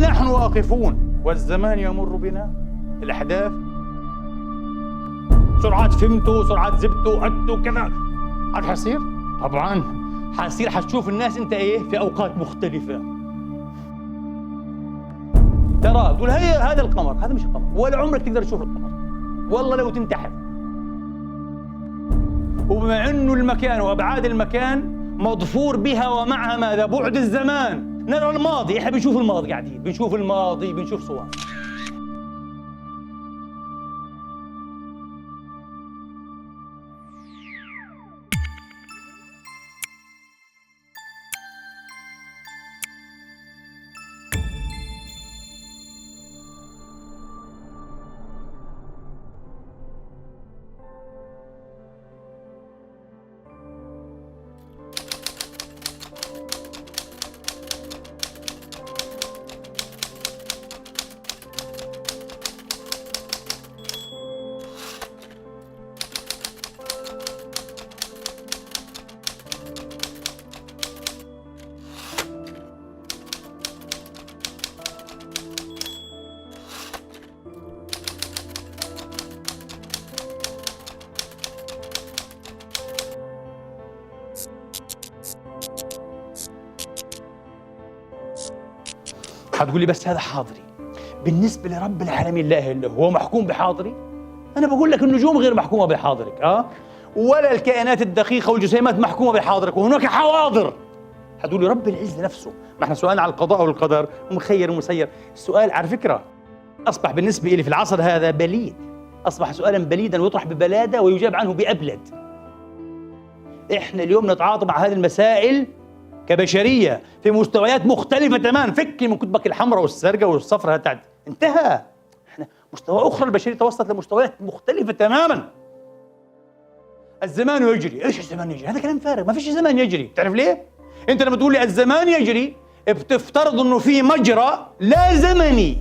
نحن واقفون والزمان يمر بنا؟ الأحداث سرعات فهمتوا، سرعات زبتوا، أدتوا كذا، عاد حيصير؟ طبعاً حيصير. حتشوف الناس أنت إيه في أوقات مختلفة. ترى تقول هذا القمر، هذا مش قمر، ولا عمرك تقدر تشوف القمر، والله لو تنتحر. وبما إنه المكان وأبعاد المكان مضفور بها ومعها ماذا؟ بعد الزمان. نرى الماضي، إحنا بنشوف الماضي، قاعدين بنشوف الماضي، بنشوف صور. هتقول لي بس هذا حاضري، بالنسبة لرب العالمين لا إله إلا هو محكوم بحاضري؟ أنا بقول لك النجوم غير محكومة بحاضرك، ولا الكائنات الدقيقة والجسيمات محكومة بحاضرك، وهناك حواضر. هتقول لي رب العزة نفسه، ما احنا سؤالنا على القضاء والقدر ومخير ومسير. السؤال على فكرة أصبح بالنسبة لي في العصر هذا بليد، أصبح سؤالا بليدا ويطرح ببلادة ويجاب عنه بأبلد. احنا اليوم نتعاطى مع هذه المسائل كبشرية في مستويات مختلفة تماما. فكي من كتبك الحمراء والزرقاء والصفراء تاعت انتهى. احنا مستوى أخرى، البشرية توصلت لمستويات مختلفة تماما. الزمان يجري، ايش الزمان يجري؟ هذا كلام فارغ، ما فيش زمان يجري. تعرف ليه؟ انت لما تقول لي الزمان يجري بتفترض انه في مجرى لا زمني.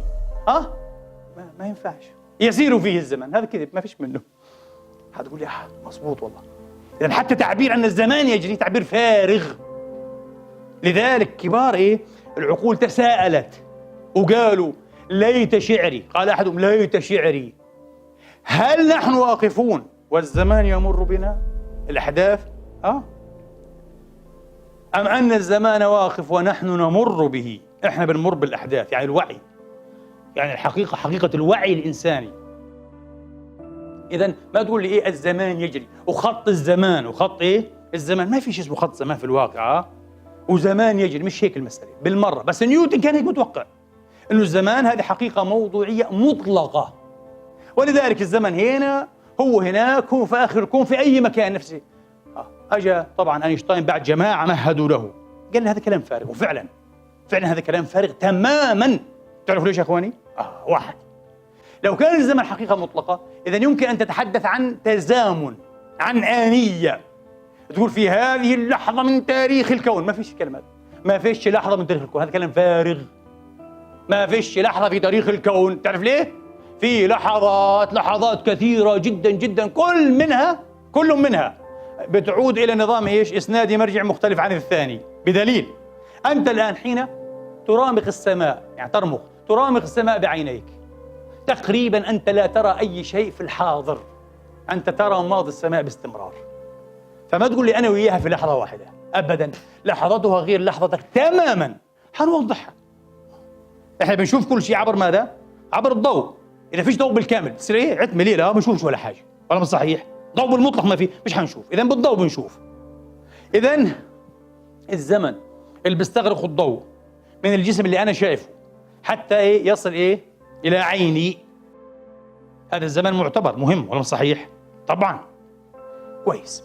ما ينفعش يسير فيه الزمن، هذا كذب، ما فيش منه. هتقول لي مظبوط والله. إذن حتى تعبير أن الزمان يجري تعبير فارغ. لذلك كبار العقول تساءلت وقالوا ليت شعري، قال أحدهم ليت شعري، هل نحن واقفون والزمان يمر بنا؟ الأحداث أم أن الزمان واقف ونحن نمر به؟ إحنا بنمر بالأحداث، يعني الوعي، يعني الحقيقة، حقيقة الوعي الإنساني. إذن ما تقول لي الزمان يجري وخط الزمان وخط الزمان، ما في شيء اسمه خط زمان في الواقع. وزمان يجري، مش هيك المسألة بالمرة. بس نيوتن كان هيك متوقع إنه الزمان هذه حقيقة موضوعية مطلقة، ولذلك الزمن هنا هو هناك، هو في آخر الكون في أي مكان نفسه. أجا طبعا أينشتاين بعد جماعة مهدوا له، قال هذا كلام فارغ، وفعلا هذا كلام فارغ تماما. تعرفوا ليش يا أخواني؟ واحد، لو كان الزمن حقيقة مطلقة إذا يمكن أن تتحدث عن تزامن، عن آنية، تقول في هذه اللحظة من تاريخ الكون. ما فيش كلمات، ما فيش لحظة من تاريخ الكون، هذا كلام فارغ. ما فيش لحظة في تاريخ الكون. تعرف ليه؟ في لحظات كثيرة جدا جدا، كل منها بتعود إلى نظام إسنادي مرجع مختلف عن الثاني. بدليل أنت الآن حين ترامق السماء، يعني ترامق السماء بعينيك، تقريبا أنت لا ترى أي شيء في الحاضر، أنت ترى ماضي السماء باستمرار. فما تقول لي أنا وياها في لحظة واحدة، أبدا، لحظتها غير لحظتك تماما. حنوضحها. احنا بنشوف كل شيء عبر ماذا؟ عبر الضوء. إذا فيش ضوء بالكامل تصير عتمة ليلة، ما بنشوفش ولا حاجة، ولا مش صحيح؟ ضوء بالمطلق ما فيه، مش حنشوف. إذن بالضوء بنشوف. إذن الزمن اللي بيستغرق الضوء من الجسم اللي أنا شايفه حتى يصل إلى عيني، هذا الزمن معتبر مهم، ولا مش صحيح؟ طبعا. كويس.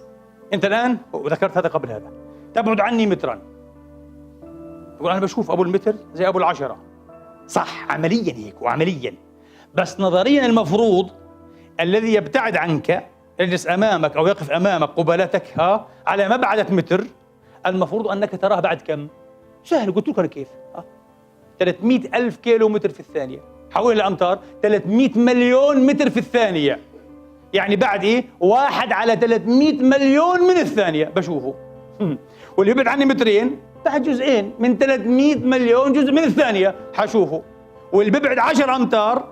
أنت الآن، وذكرت هذا قبل هذا، تبعد عني مترا، تقول أنا بشوف أبو المتر زي أبو العشرة. صح، عمليا هيك وعمليا، بس نظريا المفروض الذي يبتعد عنك، يجلس أمامك أو يقف أمامك قبالتك على مبعدة متر، المفروض أنك تراه بعد كم؟ سهل، قلت لك كيف. 300,000 كيلو متر في الثانية، حول الأمتار 300 مليون متر في الثانية، يعني بعد 1 على 300 مليون من الثانية بشوفه. واللي يبعد عني مترين تحت جزئين من 300 مليون جزء من الثانية حشوفه، واللي بيبعد 10 أمتار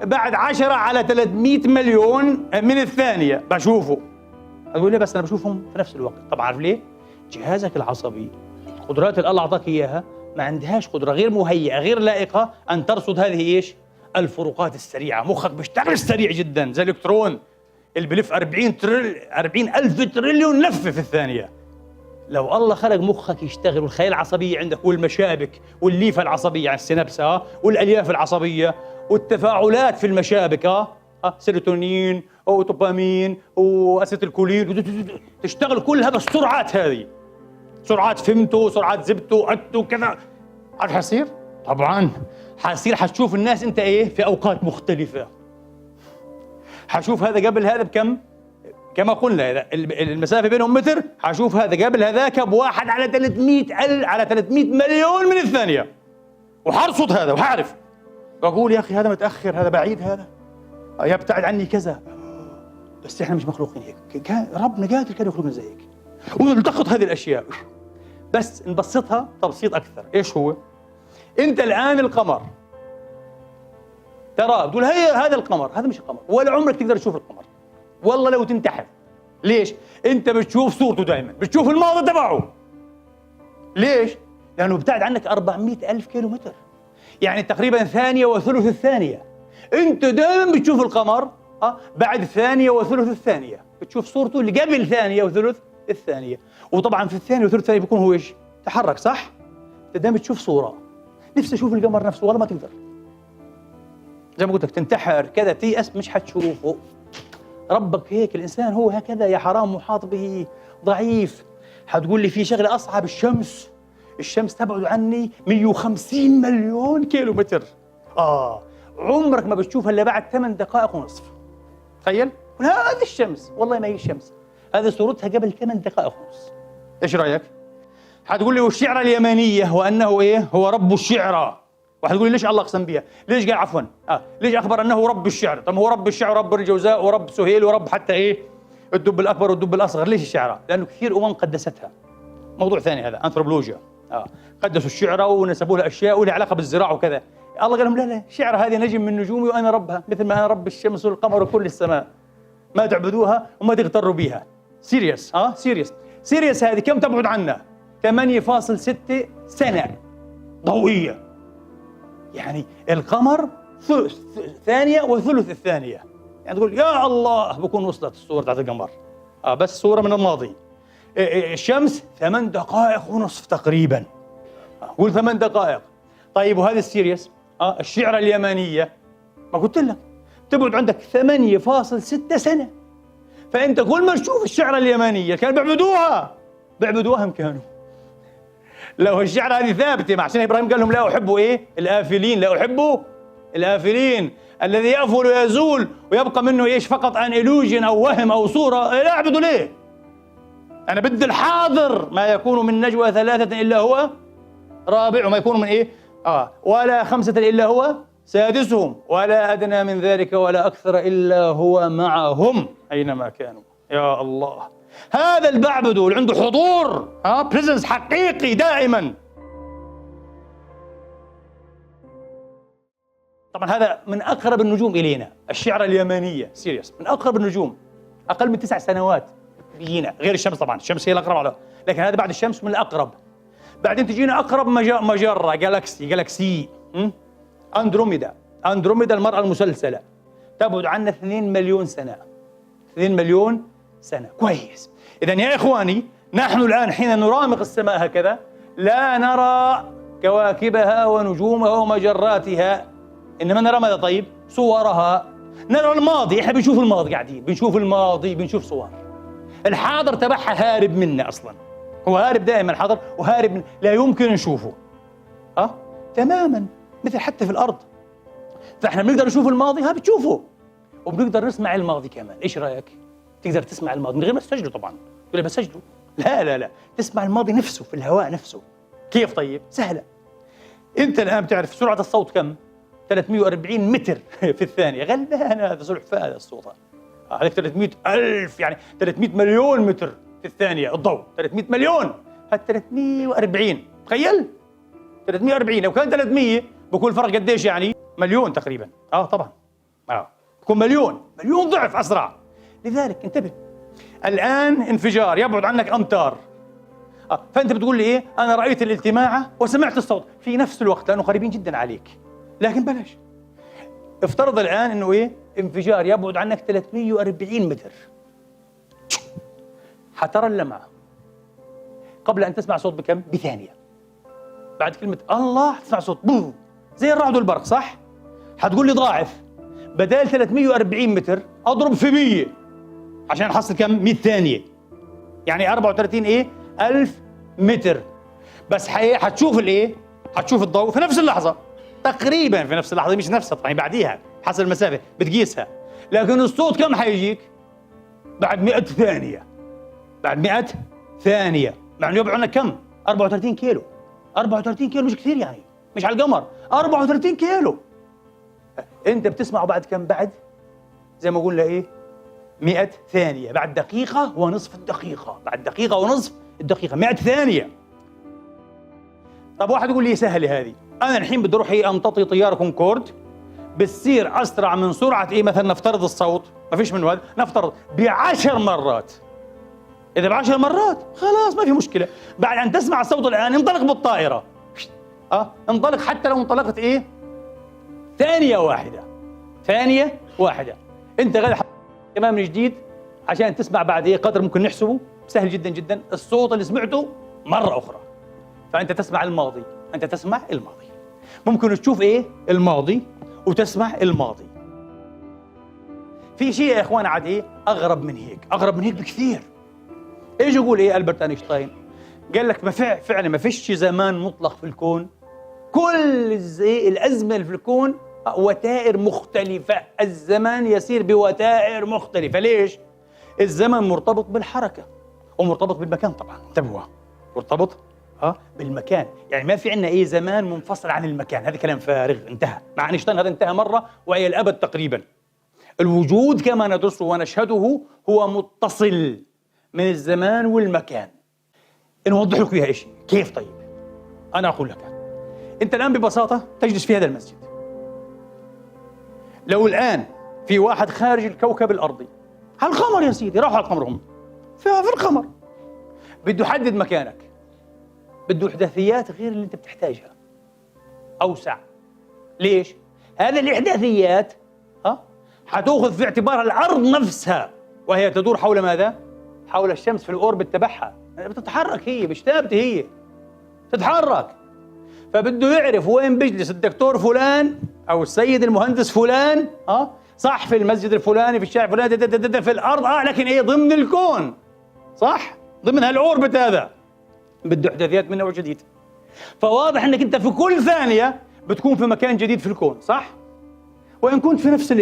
بعد 10 على 300 مليون من الثانية بشوفه. أقول لي بس أنا بشوفهم في نفس الوقت. طبعا عارف ليه؟ جهازك العصبي، قدرات اللي الله أعطاك إياها ما عندهاش قدرة، غير مهيئة غير لائقة أن ترصد هذه إيش؟ الفروقات السريعة. مخك بيشتغل سريع جدا زي الإلكترون اللي بلف 40 ألف تريليون لفة في الثانية. لو الله خلق مخك يشتغل والخلايا العصبية عندك والمشابك والليفة العصبية يعني السينابس والألياف العصبية والتفاعلات في المشابك سيروتونين ودوبامين وأسيتيلكولين تشتغل كلها بالسرعات هذه، سرعات فيمتو، سرعات زبتو، أتو كذا. عارف حيصير؟ طبعا حتشوف الناس انت ايه في اوقات مختلفة. حشوف هذا قبل هذا بكم؟ كما قلنا إذا المسافة بينهم متر، حشوف هذا قبل هذاك بواحد على 300 مليون من الثانية، وحرصد هذا وحعرف وأقول يا أخي هذا متأخر، هذا بعيد، هذا يبتعد عني كذا. بس إحنا مش مخلوقين هيك، ربنا قادر كان يخلقنا زي هيك ونلتقط هذه الأشياء. بس نبسطها تبسيط أكثر. إيش هو؟ أنت الآن القمر ترى تقول هذا القمر، هذا مش القمر، ولا عمرك تقدر تشوف القمر والله لو تنتحر. ليش؟ أنت بتشوف صورته دائما، بتشوف الماضي تبعه. ليش؟ لأنه ابتعد عنك 400 ألف كيلو متر، يعني تقريبا ثانية وثلث الثانية. أنت دائما بتشوف القمر بعد ثانية وثلث الثانية، بتشوف صورته اللي قبل ثانية وثلث الثانية. وطبعا في الثانية وثلث الثانية بيكون هو إيش؟ تحرك، صح؟ أنت دائما بتشوف صورة. نفسي أشوف القمر نفسه والله ما تقدر، زي ما قلت لك تنتحر كذا تيأس مش حتشوفه. ربك هيك، الإنسان هو هكذا يا حرام، محاط به، ضعيف. حتقول لي في شغلة أصعب، الشمس تبعد عني 150 مليون كيلو متر. عمرك ما بتشوفها إلا بعد 8 دقائق ونصف. تخيل، هذه الشمس والله ما هي الشمس، هذه صورتها قبل 8 دقائق ونص. إيش رأيك؟ حتقول لي والشعرى اليمانية وأنه إيه؟ هو رب الشعرى. واحد يقول لي ليش الله اقسم بها؟ ليش قال عفوا؟ ليش اخبر انه رب الشعر؟ طب هو رب الشعر ورب الجوزاء ورب سهيل ورب حتى ايه؟ الدب الاكبر والدب الاصغر، ليش الشعرى؟ لانه كثير قدستها. موضوع ثاني هذا، انثروبولوجيا. قدسوا الشعرى ونسبوا لها اشياء ولها علاقه بالزراعه وكذا. الله قال لهم لا الشعرى هذه نجم من نجومي وانا ربها، مثل ما انا رب الشمس والقمر وكل السماء. ما تعبدوها وما تغتروا بها. سيريس سيريس هذه كم تبعد عنا؟ 8.6 سنة ضوئية. يعني القمر ثانية وثلث الثانية. يعني تقول يا الله بكون وصلت الصورة تاعت القمر، بس صورة من الماضي. الشمس 8 دقائق ونصف تقريبا، قول 8 دقائق. طيب وهذه السيريس الشعرى اليمانية ما قلت لك تبعد عندك 8.6 سنة. فأنت كل ما تشوف الشعرى اليمانية كانوا بيعبدوها هم كانوا. لو الشعرى هذه ثابتة، مع عشان إبراهيم قال لهم لا أحب إيه؟ الآفلين، لا أحب الآفلين، الذي يأفل ويزول ويبقى منه إيش فقط أن إلوجن أو وهم أو صورة. لا أعبده ليه؟ أنا بدي الحاضر، ما يكون من نجوى 3 إلا هو رابع، وما يكون من إيه؟ ولا 5 إلا هو سادسهم، ولا أدنى من ذلك ولا أكثر إلا هو معهم أينما كانوا. يا الله، هذا البعبد اللي عنده حضور بريزنس حقيقي دائما. طبعا هذا من أقرب النجوم إلينا، الشعرى اليمانية سيريس من أقرب النجوم، أقل من 9 سنوات بيجينا، غير الشمس طبعا، الشمس هي الأقرب على، لكن هذا بعد الشمس من الأقرب. بعدين تجينا أقرب مجرة جالاكسي أندروميدا المرأة المسلسلة، تبعد عنا 2 مليون سنة. 2 مليون سنة، كويس. إذن يا إخواني، نحن الآن حين نرامق السماء هكذا لا نرى كواكبها ونجومها ومجراتها، إنما نرى ماذا؟ طيب صورها، نرى الماضي. إحنا بنشوف الماضي، قاعدين بنشوف الماضي، بنشوف صور. الحاضر تبعها هارب منا أصلا، هو هارب دائما الحاضر، وهارب من لا يمكن نشوفه تماما، مثل حتى في الأرض. فإحنا بنقدر نشوف الماضي، بتشوفه، وبنقدر نسمع الماضي كمان. إيش رأيك؟ تقدر تسمع الماضي من غير ما تسجله طبعا. تقول لي بسجله؟ لا، تسمع الماضي نفسه في الهواء نفسه. كيف طيب؟ سهلة. أنت الآن بتعرف سرعة الصوت كم؟ 340 متر في الثانية. غلبان هذا سلحفاة هذا الصوت. هذاك 300 ألف، يعني 300 مليون متر في الثانية الضوء. 300 مليون، هذا 340. تخيل 340. لو كان 300 بكون الفرق قديش يعني؟ مليون تقريبا. طبعا بكون مليون ضعف اسرع. لذلك انتبه، الان انفجار يبعد عنك امتار، فانت بتقول لي ايه؟ انا رايت الالتماعه وسمعت الصوت في نفس الوقت لانه قريبين جدا عليك. لكن بلاش، افترض الان انه ايه؟ انفجار يبعد عنك 340 متر. حترى اللمعه قبل ان تسمع صوت بكم؟ بثانيه. بعد كلمه الله حتسمع صوت بوم زي الرعد والبرق، صح؟ حتقول لي ضاعف، بدال 340 متر اضرب في 100 عشان احصل كم؟ 100 ثانيه، يعني 34 ايه؟ 1000 متر. بس حتشوف الايه؟ حتشوف الضوء في نفس اللحظه، تقريبا في نفس اللحظه، مش نفسها طبعا، بعديها حسب المسافه بتقيسها. لكن الصوت كم حيجيك؟ بعد 100 ثانيه. بعد 100 ثانيه، مع انه يبعد عنك كم؟ 34 كيلو. 34 كيلو مش كثير يعني، مش على القمر، 34 كيلو. انت بتسمعه بعد كم؟ بعد زي ما قلنا ايه؟ 100 ثانية، بعد دقيقة ونصف الدقيقة، بعد دقيقة ونصف الدقيقة، 100 ثانية. طب واحد يقول لي سهلة هذه، أنا الحين بدي أروح أمتطي طيارة كونكورد بتصير أسرع من سرعة إيه مثلا؟ نفترض الصوت، ما فيش منه هذا، نفترض ب10 مرات. إذا ب10 مرات خلاص ما في مشكلة، بعد أن تسمع الصوت الآن انطلق بالطائرة. انطلق، حتى لو انطلقت إيه؟ ثانية واحدة. أنت غير تمام من جديد عشان تسمع بعد ايه قدر ممكن نحسبه سهل جدا جدا الصوت اللي سمعته مرة أخرى. فأنت تسمع الماضي، ممكن تشوف ايه؟ الماضي وتسمع الماضي. في شيء يا إخوان عاد ايه؟ أغرب من هيك بكثير. ايش يقول ايه ألبرت أينشتاين؟ قال لك فعلا ما فيش زمان مطلق في الكون، كل الأزمنة اللي في الكون وتائر مختلفة، الزمن يسير بوتائر مختلفة. ليش؟ الزمن مرتبط بالحركة ومرتبط بالمكان طبعا، انتبهوا، مرتبط بالمكان، يعني ما في عندنا ايه زمان منفصل عن المكان، هذا كلام فارغ انتهى. مع اينشتاين هذا انتهى مرة وإلى الأبد تقريبا. الوجود كما ندرسه ونشهده هو متصل من الزمان والمكان. نوضح لك فيها شيء، كيف؟ طيب أنا أقول لك، أنت الآن ببساطة تجلس في هذا المسجد، لو الآن في واحد خارج الكوكب الأرضي على القمر يا سيدي، راحوا على القمر، هم في القمر، بده يحدد مكانك، بده إحداثيات غير اللي أنت بتحتاجها، أوسع. ليش؟ هذه الإحداثيات حتأخذ في اعتبارها الأرض نفسها، وهي تدور حول ماذا؟ حول الشمس في الأوربت تبعها، بتتحرك هي، مش ثابتة، هي تتحرك. فبده يعرف وين بيجلس الدكتور فلان أو السيد المهندس فلان، صح، في المسجد الفلاني، في الشارع الفلاني، في الأرض، لكن إيه؟ ضمن الكون، صح؟ ضمن هالأوربت هذا، بده إحداثيات من نوع جديد. فواضح أنك أنت في كل ثانية بتكون في مكان جديد في الكون، صح؟ وإن كنت في نفس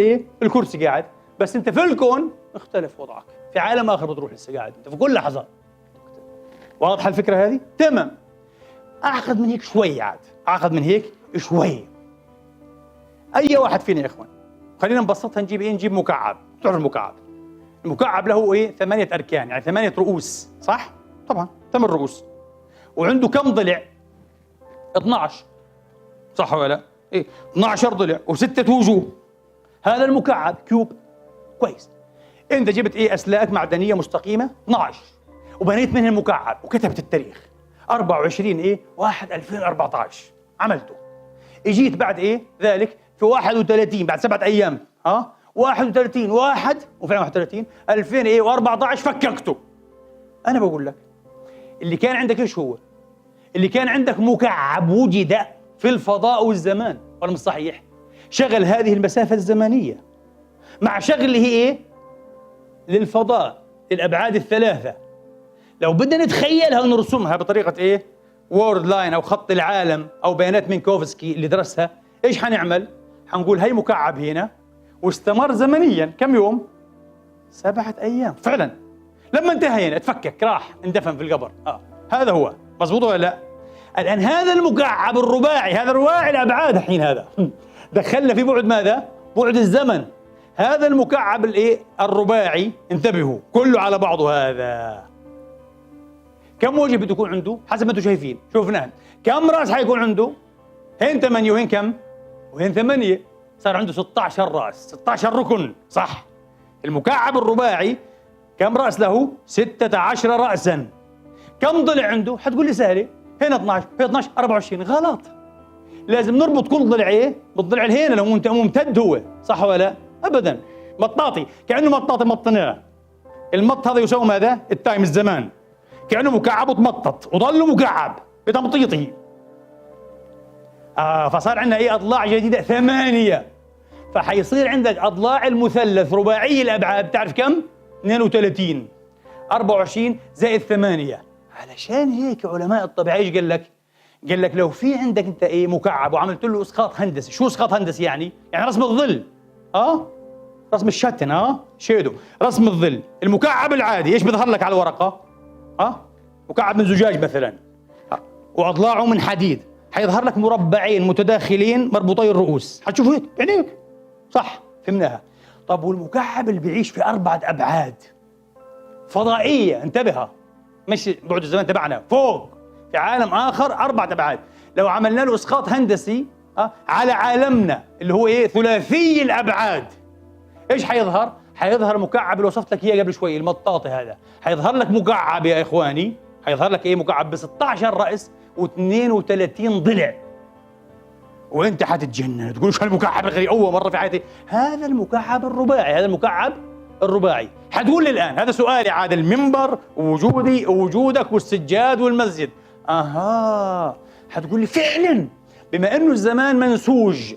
الكرسي قاعد، بس أنت في الكون اختلف وضعك، في عالم آخر بتروح لسه قاعد أنت في كل لحظة. واضحة الفكرة هذه؟ تمام. أعقد من هيك شوي، أي واحد فينا يا إخوان، خلينا نبسطها، نجيب مكعب. تعرف المكعب له إيه؟ 8 أركان، يعني 8 رؤوس، صح؟ طبعا 8 رؤوس، وعنده كم ضلع؟ 12، صح ولا لا؟ إيه؟ 12 ضلع و6 وجوه. هذا المكعب كيوب، كويس. أنت جبت إيه؟ أسلاك معدنية مستقيمة 12 وبنيت منها المكعب وكتبت التاريخ 24/1/2014 عملته. اجيت بعد ايه ذلك في 31 بعد 7 ايام 31 1 وفعلا 31 2014 فككته. انا بقول لك اللي كان عندك ايش هو؟ اللي كان عندك مكعب وجد في الفضاء والزمان، ولا مش صحيح؟ شغل هذه المسافة الزمنية مع شغله ايه؟ للفضاء، للابعاد الثلاثة. لو بدنا نتخيلها ونرسمها بطريقة ايه؟ وورد لاين او خط العالم او بيانات مينكوفسكي اللي درسها، ايش حنعمل؟ حنقول هي مكعب هنا واستمر زمنيا كم يوم؟ 7 ايام فعلا. لما انتهى هنا تفكك، راح اندفن في القبر. هذا هو، مضبوط ولا لا؟ الان هذا المكعب الرباعي، هذا رباعي الابعاد الحين، هذا دخلنا في بعد ماذا؟ بعد الزمن. هذا المكعب الايه؟ الرباعي، انتبهوا، كله على بعضه هذا كم وجه بده يكون عنده؟ حسب ما انتم شايفين، شوفنا كم رأس حيكون عنده؟ هين 8 وهين كم؟ وهين 8. صار عنده 16 رأس، 16 ركن، صح. المكعب الرباعي كم رأس له؟ 16 رأسا. كم ضلع عنده؟ حتقول لي سهلة، هنا 12 هنا 12 24. غلط. لازم نربط كل ضلع ايه؟ بالضلع الهنا لو ممتد هو، صح ولا لا؟ ابدا. مطاطي، كأنه مطاطي مطيناه. المط هذا يساوي ماذا؟ التايم، الزمان. كأنه مكعب وتمطط وظل مكعب بتمطيطه. فصار عندنا ايه؟ اضلاع جديدة 8. فحيصير عندك اضلاع المثلث رباعي الابعاد، تعرف كم؟ 32. 24 زائد 8. علشان هيك علماء الطبيعة ايش قال لك؟ قال لك لو في عندك انت ايه؟ مكعب وعملت له اسقاط هندسي. شو اسقاط هندسي يعني؟ يعني رسم الظل. رسم الشتن، شيدو، رسم الظل. المكعب العادي ايش بيظهر لك على الورقة؟ مكعب من زجاج مثلا، واضلاعه من حديد، حيظهر لك مربعين متداخلين مربوطي الرؤوس، حتشوفوا هيك بعينيك، صح؟ فهمناها. طب والمكعب اللي بيعيش في 4 أبعاد فضائية، انتبه، مش بعد الزمان تبعنا، فوق في عالم آخر 4 أبعاد، لو عملنا له إسقاط هندسي على عالمنا اللي هو إيه؟ ثلاثي الأبعاد، إيش حيظهر؟ حيظهر مكعب اللي وصفت لك إياه قبل شوي، المطاطي هذا، حيظهر لك مكعب يا إخواني، حيظهر لك إيه؟ مكعب ب 16 رأس و32 ضلع. وانت حتتجنن تقول شو هالمكعب الغريب، اول مره في حياتي. هذا المكعب الرباعي، هذا المكعب الرباعي. حتقول لي الان، هذا سؤالي عاد، المنبر ووجودي ووجودك والسجاد والمسجد. حتقول لي فعلا بما انه الزمان منسوج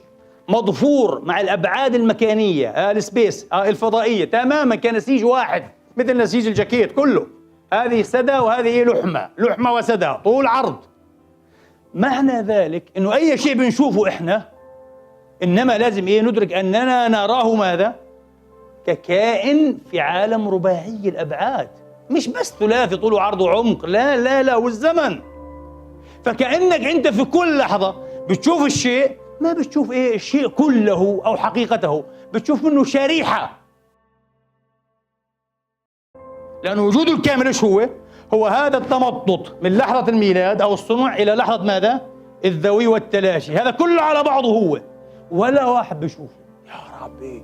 مضفور مع الابعاد المكانيه، السبيس، الفضائيه تماما كنسيج واحد، مثل نسيج الجاكيت كله. هذه سدى وهذه لحمه وسدى، طول عرض. معنى ذلك انه اي شيء بنشوفه احنا انما لازم ندرك اننا نراه ماذا؟ ككائن في عالم رباعي الابعاد، مش بس ثلاثي طول وعرض وعمق، لا لا لا، والزمن. فكأنك انت في كل لحظة بتشوف الشيء، ما بتشوف الشيء كله او حقيقته، بتشوف منه شريحة. لأن وجوده الكامل ايش هو؟ هو هذا التمطط من لحظة الميلاد أو الصنع إلى لحظة ماذا؟ الذوي والتلاشي، هذا كله على بعضه هو، ولا واحد بيشوفه. يا ربي،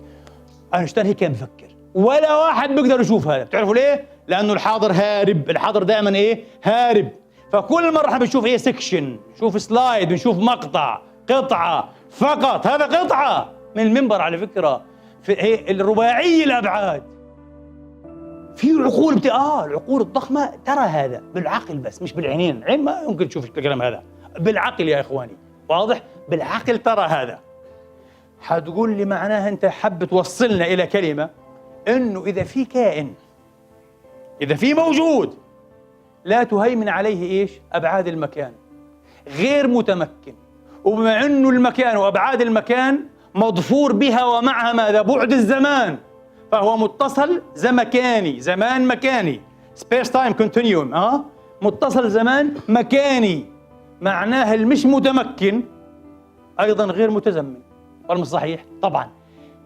أينشتاين هيك كان بفكر، ولا واحد بيقدر يشوف هذا. بتعرفوا ليه؟ لأنه الحاضر هارب، الحاضر دائما هارب. فكل مرة احنا بنشوف سكشن، نشوف سلايد، بنشوف مقطع، قطعة فقط. هذا قطعة من المنبر على فكرة، في الرباعي الأبعاد. في عقول العقول الضخمة ترى هذا بالعقل بس، مش بالعينين. العين ما يمكن تشوف الكلام هذا، بالعقل يا إخواني، واضح؟ بالعقل ترى هذا. حتقول لي معناها أنت حب توصلنا إلى كلمة إنه إذا في كائن، إذا في موجود لا تهيمن عليه أبعاد المكان، غير متمكن، وبما إنه المكان وأبعاد المكان مضفور بها ومعها ماذا؟ بعد الزمان، فهو متصل زمكاني، زمان مكاني، سبيس تايم كونتينيوم، متصل زمان مكاني. معناها المش متمكن ايضا غير متزمن، ولا مش صحيح؟ طبعا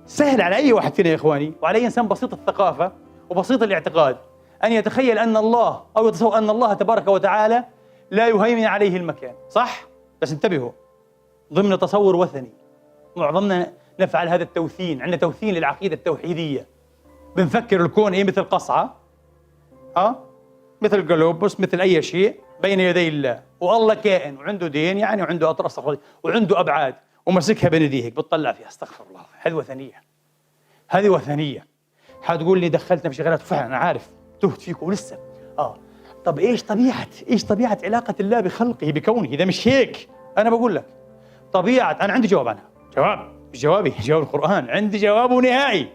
سهل على اي واحد فينا يا اخواني، وعلى اي انسان بسيط الثقافه وبسيط الاعتقاد ان يتخيل ان الله، او يتصور ان الله تبارك وتعالى لا يهيمن عليه المكان، صح؟ بس انتبهوا، ضمن تصور وثني. معظمنا نفعل هذا التوثين، عندنا توثين للعقيده التوحيديه، بنفكر الكون مثل قصعه، مثل جلوبوس، مثل اي شيء بين يدي الله، والله كائن وعنده دين يعني، وعنده اطراف وعنده ابعاد، ومسكها بين يديه هيك بتطلع فيها. استغفر الله، هذه وثنيه، هذه وثنيه. حتقول لي دخلتنا في شغلات، فعلا انا عارف تهت فيك ولسه. طب ايش طبيعه علاقه الله بخلقه بكونه؟ اذا مش هيك انا بقول لك طبيعه، انا عندي جواب عنها، مش جوابي، جواب القرآن، عندي جوابه نهائي.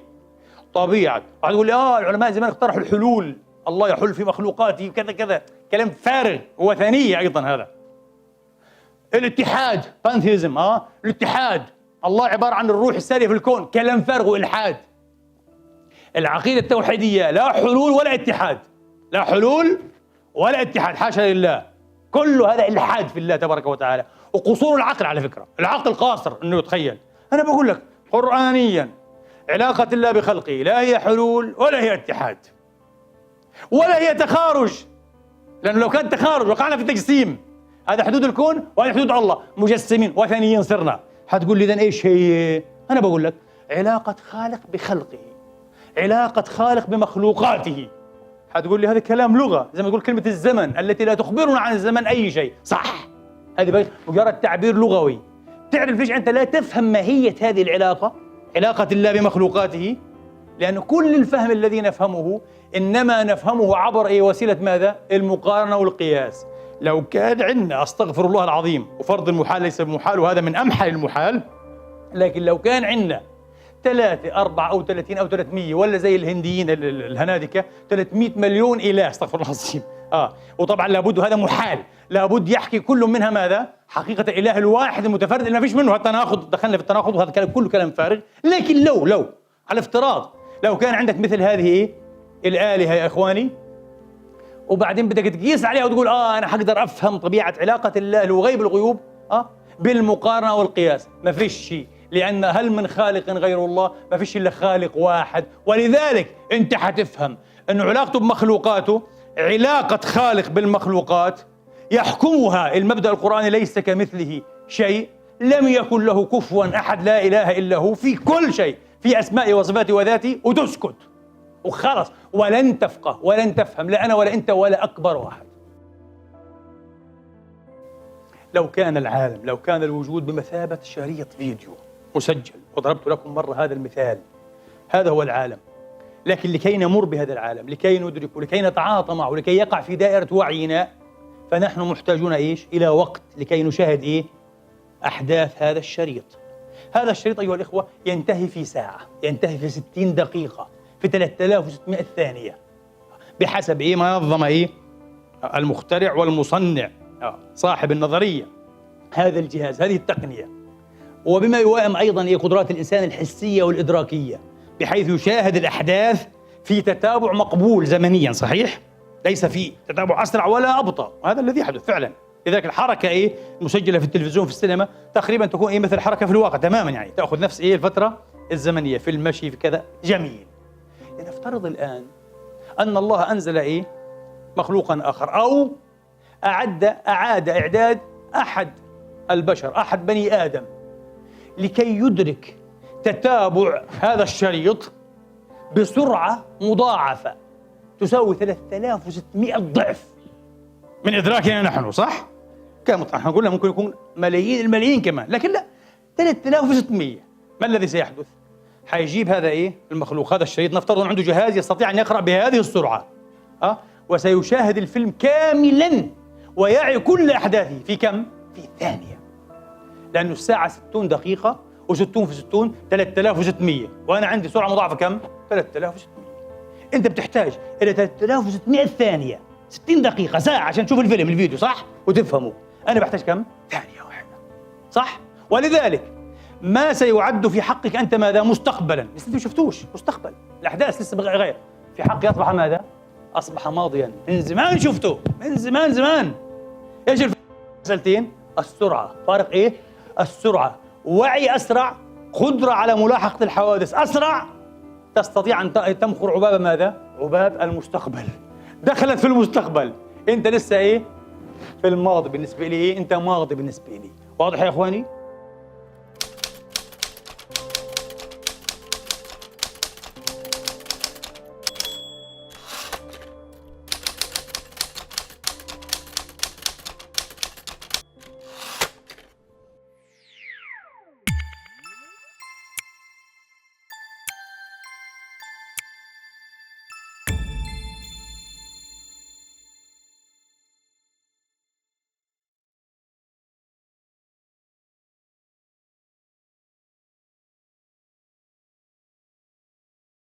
طبيعة. واحد يقول لي العلماء زمان اقترحوا الحلول، الله يحل في مخلوقاته وكذا كذا، كلام فارغ وثنية أيضا هذا. الاتحاد، بانثيزم، الاتحاد، الله عبارة عن الروح السارية في الكون، كلام فارغ وإلحاد. العقيدة التوحيدية لا حلول ولا اتحاد، لا حلول ولا اتحاد، حاشا لله، كل هذا إلحاد في الله تبارك وتعالى، وقصور العقل على فكرة، العقل قاصر إنه يتخيل. أنا بقول لك قرآنيا علاقة الله بخلقه لا هي حلول ولا هي اتحاد ولا هي تخارج، لأنه لو كان تخارج وقعنا في تجسيم. هذا حدود الكون وهذه حدود الله، مجسمين وثنيين صرنا. حتقول لي إذن إيش هي؟ أنا بقول لك علاقة خالق بخلقه، علاقة خالق بمخلوقاته. حتقول لي هذا كلام لغة، زي ما تقول كلمة الزمن التي لا تخبرنا عن الزمن أي شيء. صح، هذه مجرد تعبير لغوي. تعرف ليش أنت لا تفهم ماهية هذه العلاقة، علاقة الله بمخلوقاته؟ لأن كل الفهم الذي نفهمه إنما نفهمه عبر أي وسيلة ماذا؟ المقارنة والقياس. لو كان عندنا، أستغفر الله العظيم، وفرض المحال ليس بمحال وهذا من أمحل المحال، لكن لو كان عندنا 3 4 أو 30 أو 300 ولا زي الهنديين الهنادكة 300 مليون إله، استغفر الله العظيم، وطبعا لابد، هذا محال، لابد يحكي كل منها ماذا؟ حقيقة الإله الواحد المتفرد اللي ما فيش منه التناقض، دخلنا في التناقض وهذا كلام كله كلام فارغ. لكن لو على افتراض لو كان عندك مثل هذه الآلهة يا إخواني، وبعدين بدك تقيس عليها وتقول أنا حقدر أفهم طبيعة علاقة الله وغيب الغيوب بالمقارنة والقياس، ما فيش شيء، لأن هل من خالق غير الله؟ ما فيش إلا خالق واحد. ولذلك أنت حتفهم أن علاقته بمخلوقاته علاقة خالق بالمخلوقات يحكمها المبدأ القرآني: ليس كمثله شيء، لم يكن له كفوا أحد، لا إله إلا هو، في كل شيء، في أسمائه وصفاته وذاته، وتسكت وخلص، ولن تفقه ولن تفهم، لا أنا ولا أنت ولا أكبر واحد. لو كان العالم، لو كان الوجود بمثابة شريط فيديو مسجل، وضربت لكم مرة هذا المثال، هذا هو العالم. لكن لكي نمر بهذا العالم، لكي ندركه، لكي نتعاطى معه، لكي يقع في دائرة وعينا، فنحن محتاجون إيش؟ إلى وقت لكي نشاهد أحداث هذا الشريط. هذا الشريط أيها الإخوة ينتهي في ساعة، ينتهي في 60 دقيقة، في 3600 ثانية، بحسب ما نظم المخترع والمصنع صاحب النظرية هذا الجهاز، هذه التقنية، وبما يوائم أيضا قدرات الإنسان الحسية والإدراكية، بحيث يشاهد الأحداث في تتابع مقبول زمنيا، صحيح؟ ليس في تتابع أسرع ولا أبطأ، هذا الذي يحدث فعلا. لذلك الحركة المسجلة في التلفزيون في السينما تقريبا تكون مثل الحركة في الواقع تماما، يعني تأخذ نفس الفترة الزمنية في المشي في كذا. جميل. لنفترض الآن أن الله أنزل مخلوقا آخر، أو أعاد إعداد أحد البشر، أحد بني آدم، لكي يدرك تتابع هذا الشريط بسرعة مضاعفة تساوي 3600 ضعف من إدراكنا نحن، صح؟ نحن قلنا ممكن يكون ملايين الملايين كمان، لكن لا، 3600. ما الذي سيحدث؟ حيجيب هذا المخلوق، هذا الشريط، نفترض أن عنده جهاز يستطيع أن يقرأ بهذه السرعة، وسيشاهد الفيلم كاملا ويعي كل أحداثه في كم؟ في ثانية، لأنه الساعة 60 دقيقة، و60 في 60 3600، وأنا عندي سرعة مضاعفة كم؟ 3600. أنت بتحتاج إلى 3600 ثانية، 60 دقيقة، ساعة عشان تشوف الفيلم الفيديو، صح؟ وتفهمه. أنا بحتاج كم؟ ثانية واحدة، صح؟ ولذلك ما سيعد في حقك أنت ماذا؟ مستقبلا، بس أنت ما شفتوش مستقبل، الأحداث لسه غير، في حقي أصبح ماذا؟ أصبح ماضيا، من زمان شفته، من زمان. إيش المسألتين؟ السرعة، فارق السرعة، وعي أسرع، قدرة على ملاحقة الحوادث أسرع، تستطيع أن تمخر عباب ماذا؟ عباب المستقبل. دخلت في المستقبل، أنت لسه في الماضي بالنسبة لي، أنت ماضي بالنسبة لي. واضح يا إخواني؟